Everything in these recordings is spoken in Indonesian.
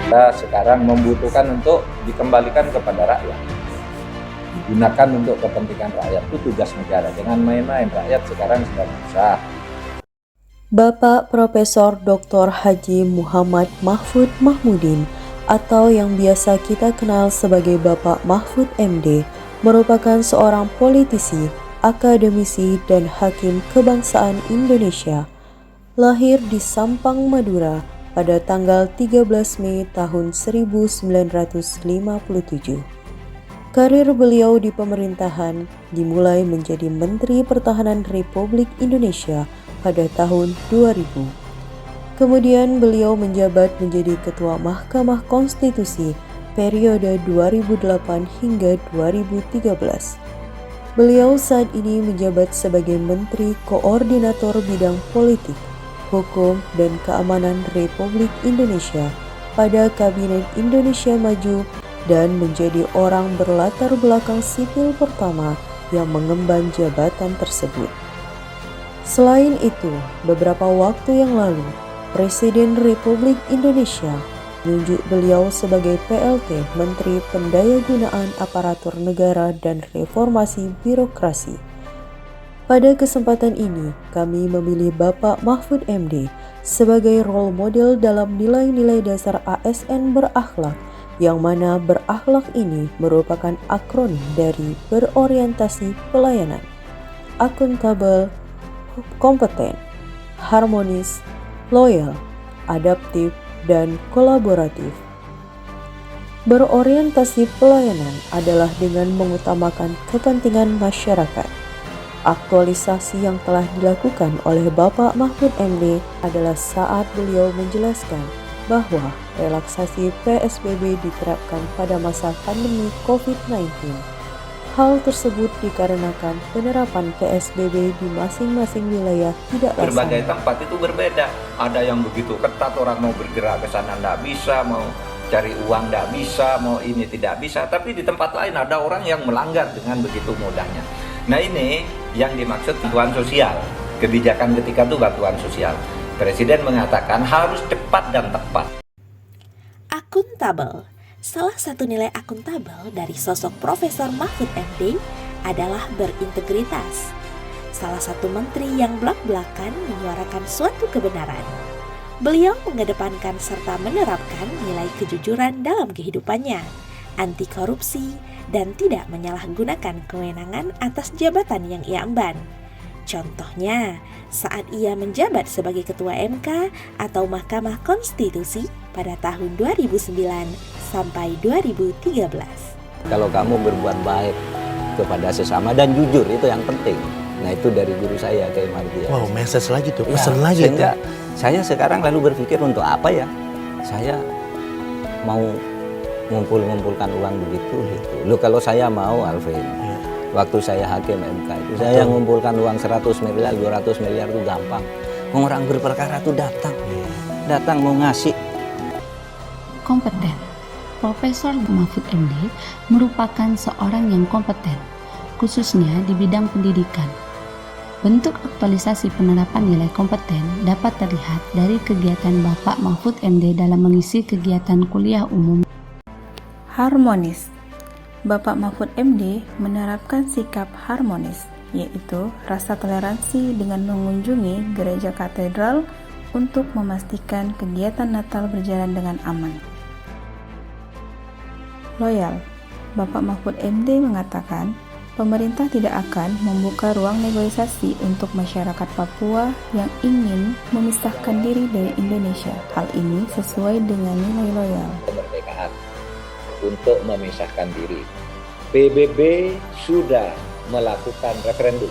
Kita sekarang membutuhkan untuk dikembalikan kepada rakyat, digunakan untuk kepentingan rakyat. Itu tugas negara. Jangan main-main, rakyat sekarang sedang susah. Bapak Profesor Dr. Haji Muhammad Mahfud Mahmudin atau yang biasa kita kenal sebagai Bapak Mahfud MD merupakan seorang politisi, akademisi, dan hakim kebangsaan Indonesia. Lahir di Sampang, Madura pada tanggal 13 Mei tahun 1957. Karir beliau di pemerintahan dimulai menjadi Menteri Pertahanan Republik Indonesia pada tahun 2000. Kemudian beliau menjabat menjadi Ketua Mahkamah Konstitusi periode 2008 hingga 2013. Beliau saat ini menjabat sebagai Menteri Koordinator Bidang Politik, Hukum, dan Keamanan Republik Indonesia pada Kabinet Indonesia Maju dan menjadi orang berlatar belakang sipil pertama yang mengemban jabatan tersebut. Selain itu, beberapa waktu yang lalu, Presiden Republik Indonesia menunjuk beliau sebagai PLT Menteri Pendayagunaan Aparatur Negara dan Reformasi Birokrasi. Pada kesempatan ini, kami memilih Bapak Mahfud MD sebagai role model dalam nilai-nilai dasar ASN berakhlak, yang mana berakhlak ini merupakan akronim dari berorientasi pelayanan, akuntabel, kompeten, harmonis, loyal, adaptif, dan kolaboratif. Berorientasi pelayanan adalah dengan mengutamakan kepentingan masyarakat. Aktualisasi yang telah dilakukan oleh Bapak Mahfud MD adalah saat beliau menjelaskan bahwa relaksasi PSBB diterapkan pada masa pandemi COVID-19. Hal tersebut dikarenakan penerapan PSBB di masing-masing wilayah tidak sama. Berbagai tempat itu berbeda. Ada yang begitu ketat, orang mau bergerak ke sana tidak bisa, mau cari uang tidak bisa, mau ini tidak bisa. Tapi di tempat lain ada orang yang melanggar dengan begitu mudahnya. Nah, ini yang dimaksud bantuan sosial. Kebijakan ketika itu bantuan sosial. Presiden mengatakan harus cepat dan tepat. Akuntabel. Salah satu nilai akuntabel dari sosok Profesor Mahfud MD adalah berintegritas. Salah satu menteri yang blak-blakan menyuarakan suatu kebenaran. Beliau mengedepankan serta menerapkan nilai kejujuran dalam kehidupannya, anti korupsi, dan tidak menyalahgunakan kewenangan atas jabatan yang ia emban. Contohnya, saat ia menjabat sebagai Ketua MK atau Mahkamah Konstitusi pada tahun 2009 sampai 2013. Kalau kamu berbuat baik kepada sesama dan jujur, itu yang penting. Nah, itu dari guru saya, Kiai Mardian. Wow, message lagi tuh, pesan ya, lagi sehingga tuh. Saya sekarang lalu berpikir, untuk apa ya saya mau ngumpulkan uang begitu gitu. Loh, kalau saya mau, Alvin, waktu saya hakim MK itu, saya ngumpulkan uang 100 miliar, 200 miliar itu gampang. Orang berperkara itu datang mau ngasih. Kompeten. Profesor Mahfud MD merupakan seorang yang kompeten, khususnya di bidang pendidikan. Bentuk aktualisasi penerapan nilai kompeten dapat terlihat dari kegiatan Bapak Mahfud MD dalam mengisi kegiatan kuliah umum. Harmonis. Bapak Mahfud MD menerapkan sikap harmonis, yaitu rasa toleransi dengan mengunjungi gereja katedral untuk memastikan kegiatan Natal berjalan dengan aman. Loyal. Bapak Mahfud MD mengatakan, pemerintah tidak akan membuka ruang negosiasi untuk masyarakat Papua yang ingin memisahkan diri dari Indonesia. Hal ini sesuai dengan nilai loyal. Kemerdekaan untuk memisahkan diri. PBB sudah melakukan referendum.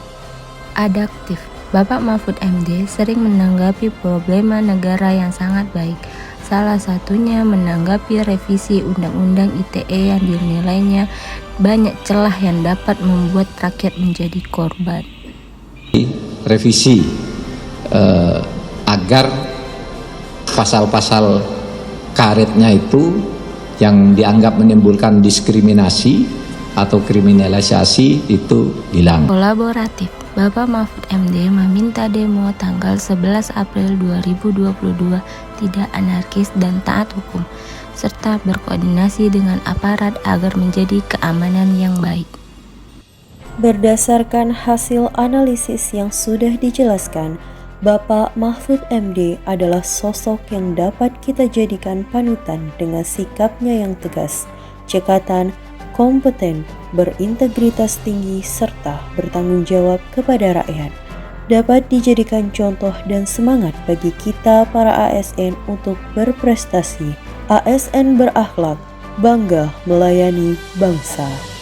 Adaptif. Bapak Mahfud MD sering menanggapi problema negara yang sangat baik. Salah satunya menanggapi revisi Undang-Undang ITE yang dinilainya banyak celah yang dapat membuat rakyat menjadi korban. Revisi agar pasal-pasal karetnya itu yang dianggap menimbulkan diskriminasi atau kriminalisasi itu hilang. Kolaboratif. Bapak Mahfud MD meminta demo tanggal 11 April 2022 tidak anarkis dan taat hukum, serta berkoordinasi dengan aparat agar menjadi keamanan yang baik. Berdasarkan hasil analisis yang sudah dijelaskan, Bapak Mahfud MD adalah sosok yang dapat kita jadikan panutan dengan sikapnya yang tegas, cekatan, kompeten, berintegritas tinggi, serta bertanggung jawab kepada rakyat. Dapat dijadikan contoh dan semangat bagi kita para ASN untuk berprestasi. ASN berakhlak, bangga melayani bangsa.